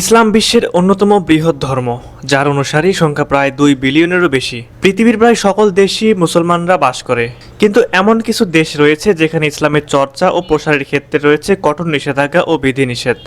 ইসলাম বিশ্বের অন্যতম বৃহৎ ধর্ম, যার অনুসারী সংখ্যা প্রায় 2 বিলিয়নেরও বেশি। পৃথিবীর প্রায় সকল দেশই মুসলমানরা বাস করে, কিন্তু এমন কিছু দেশ রয়েছে যেখানে ইসলামের চর্চা ও প্রসারের ক্ষেত্রে রয়েছে কঠোর নিষেধাজ্ঞা ও বিধিনিষেধ।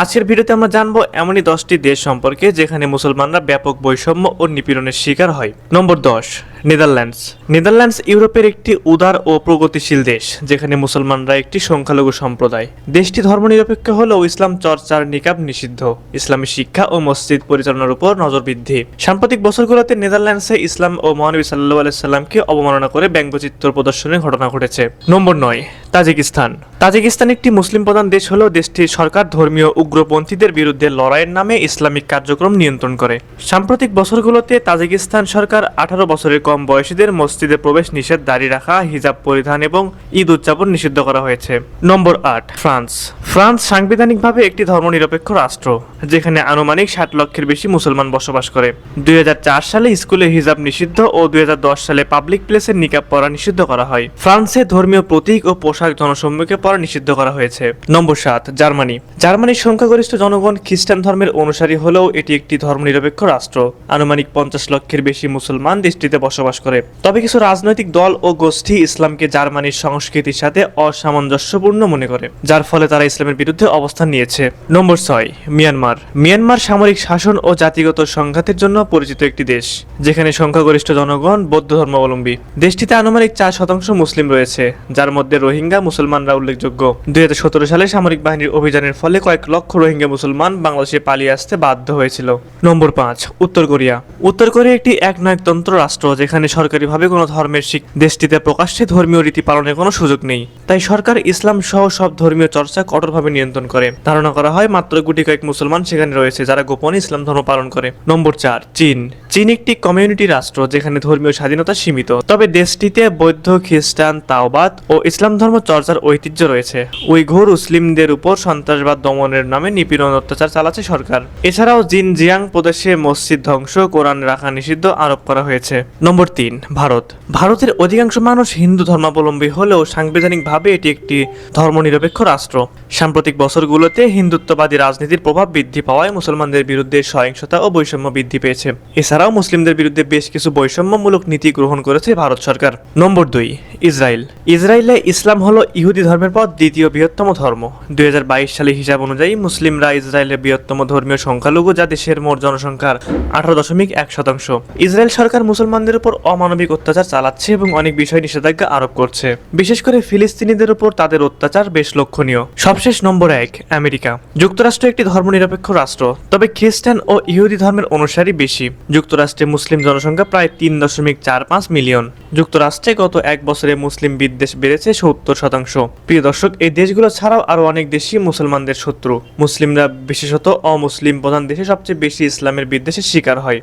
আজকের ভিডিওতে আমরা জানবো এমনই 10টি দেশ সম্পর্কে যেখানে মুসলমানরা ব্যাপক বৈষম্য ও নিপীড়নের শিকার হয়। নম্বর 10, নেদারল্যান্ডস। নেদারল্যান্ডস ইউরোপের একটি উদার ও প্রগতিশীল দেশ, যেখানে মুসলমানরা একটি সংখ্যালঘু সম্প্রদায়। দেশটি ধর্মনিরপেক্ষ হলেও ইসলাম চর্চার নিকাব নিষিদ্ধ, ইসলামী শিক্ষা ও মসজিদ পরিচালনার উপর নজর বৃদ্ধি। সাম্প্রতিক বছরগুলোতে নেদারল্যান্ডসে ইসলাম ও মহানবী সাল্লাল্লাহু আলাইহি সাল্লামকে অবমাননা করে ব্যঙ্গচিত্র প্রদর্শনের ঘটনা ঘটেছে। নম্বর 9, তাজিকিস্তান। তাজিকিস্তান একটি মুসলিম প্রধান দেশ হলেও দেশটির সরকার ধর্মীয় উগ্রপন্থীদের বিরুদ্ধে লড়াইয়ের নামে ইসলামিক কার্যক্রম নিয়ন্ত্রণ করে। সাম্প্রতিক বছরগুলোতে তাজিকিস্তান সরকার 18 বছরের কম বয়সীদের মসজিদে প্রবেশ নিষেধ, দাড়ি রাখা, হিজাব পরিধান এবং ঈদ উদযাপন নিষিদ্ধ করা হয়েছে। নম্বর 8, ফ্রান্স। ফ্রান্স সাংবিধানিকভাবে একটি ধর্মনিরপেক্ষ রাষ্ট্র, যেখানে আনুমানিক 60 লক্ষের বেশি মুসলমান বসবাস করে। 2004 সালে স্কুলে হিজাব নিষিদ্ধ ও 2010 সালে পাবলিক প্লেসে নিকাব পরা নিষিদ্ধ করা হয়। ফ্রান্সে ধর্মীয় প্রতীক ও পোশাক জনসম্মুখে পরা নিষিদ্ধ করা হয়েছে। নম্বর 7, জার্মানি। জার্মানির সংখ্যাগরিষ্ঠ জনগণ খ্রিস্টান ধর্মের অনুসারী হলেও এটি একটি ধর্মনিরপেক্ষ রাষ্ট্র। আনুমানিক 50 লক্ষের বেশি মুসলমান দেশটিতে বসবাস করে। তবে কিছু রাজনৈতিক দল ও গোষ্ঠী ইসলামকে জার্মানির সংস্কৃতির সাথে অসামঞ্জস্যপূর্ণ মনে করে, যার ফলে তারা ইসলামের বিরুদ্ধে অবস্থান নিয়েছে। নম্বর 6, মিয়ানমার। মিয়ানমার সামরিক শাসন ও জাতিগত সংঘাতের জন্য পরিচিত একটি দেশ, যেখানে সংখ্যাগরিষ্ঠ জনগণ বৌদ্ধ ধর্মাবলম্বী। দেশটিতে আনুমানিক 4% মুসলিম রয়েছে, যার মধ্যে রোহিঙ্গা মুসলমানরা উল্লেখযোগ্য। 2017 সালে সামরিক বাহিনীর অভিযানের ফলে কয়েক লক্ষ রোহিঙ্গা মুসলমান বাংলাদেশে পালিয়ে আসতে বাধ্য হয়েছিল। নম্বর 5, উত্তর কোরিয়া। উত্তর কোরিয়া একটি একনায়কতন্ত্র রাষ্ট্র, যেখানে সরকারিভাবে কোনো ধর্মের দেশটিতে প্রকাশ্যে ধর্মীয় রীতি পালনের কোনো সুযোগ নেই। তাই সরকার ইসলাম সহ সব ধর্মীয় চর্চা কঠোরভাবে নিয়ন্ত্রণ করে। ধারণা করা হয় মাত্র গুটি কয়েক মুসলমান সেখানে রয়েছে যারা গোপনে ইসলাম ধর্ম পালন করে। নম্বর 4, চীন। চীন একটি কমিউনিটি রাষ্ট্র, যেখানে ধর্মীয় স্বাধীনতা সীমিত, তবে দেশটিতে বৌদ্ধ, খ্রিস্টান, তাওবাদ ও ইসলাম ধর্ম চর্চার ঐতিহ্য রয়েছে। উইঘুর মুসলিমদের উপর সন্ত্রাসবাদ দমনের নামে নিপীড়ন অত্যাচার চালাচ্ছে সরকার। এছাড়াও জিনজিয়াং প্রদেশে মসজিদ ধ্বংস, কোরআন রাখা নিষিদ্ধ আরোপ করা হয়েছে। নম্বর 3, ভারত। ভারতের অধিকাংশ মানুষ হিন্দু ধর্মাবলম্বী হলেও সাংবিধানিকভাবে এটি একটি ধর্মনিরপেক্ষ রাষ্ট্র। সাম্প্রতিক বছরগুলোতে হিন্দুত্ববাদী রাজনীতির প্রভাব বৃদ্ধি পাওয়ায় মুসলমানদের বিরুদ্ধে সহিংসতা ও বৈষম্য বৃদ্ধি পেয়েছে। এছাড়াও মুসলিমদের বিরুদ্ধে বেশ কিছু বৈষম্যমূলক নীতি গ্রহণ করেছে ভারত সরকার। নম্বর 2, ইসরায়েল। ইসরায়েলে ইসলাম হলো ইহুদি ধর্মের পর দ্বিতীয় বৃহত্তম ধর্ম। 2022 সালে হিসাব অনুযায়ী মুসলিমরা ইসরায়েলের বৃহত্তম ধর্মীয় সংখ্যালঘু, যা দেশের মোট জনসংখ্যার 18.1%। ইসরায়েল সরকার মুসলমানদের উপর অমানবিক অত্যাচার চালাচ্ছে এবং অনেক বিষয় নিষেধাজ্ঞা আরোপ করছে। বিশেষ করে ফিলিস্তিনিদের উপর তাদের অত্যাচার বেশ লক্ষণীয়। সবশেষ নম্বর 1, আমেরিকা। যুক্তরাষ্ট্র একটি ধর্মনিরপেক্ষ রাষ্ট্র, তবে খ্রিস্টান ও ইহুদি ধর্মের অনুসারী বেশি। যুক্তরাষ্ট্রে মুসলিম জনসংখ্যা প্রায় 3.45 মিলিয়ন। যুক্তরাষ্ট্রে গত 1 বছরে মুসলিম বিদ্বেষ বেড়েছে 70%। প্রিয় দর্শক, এই দেশগুলো ছাড়াও আরো অনেক দেশই মুসলমানদের শত্রু। মুসলিমরা বিশেষত অমুসলিম প্রধান দেশে সবচেয়ে বেশি ইসলামের বিদ্বেষের শিকার হয়।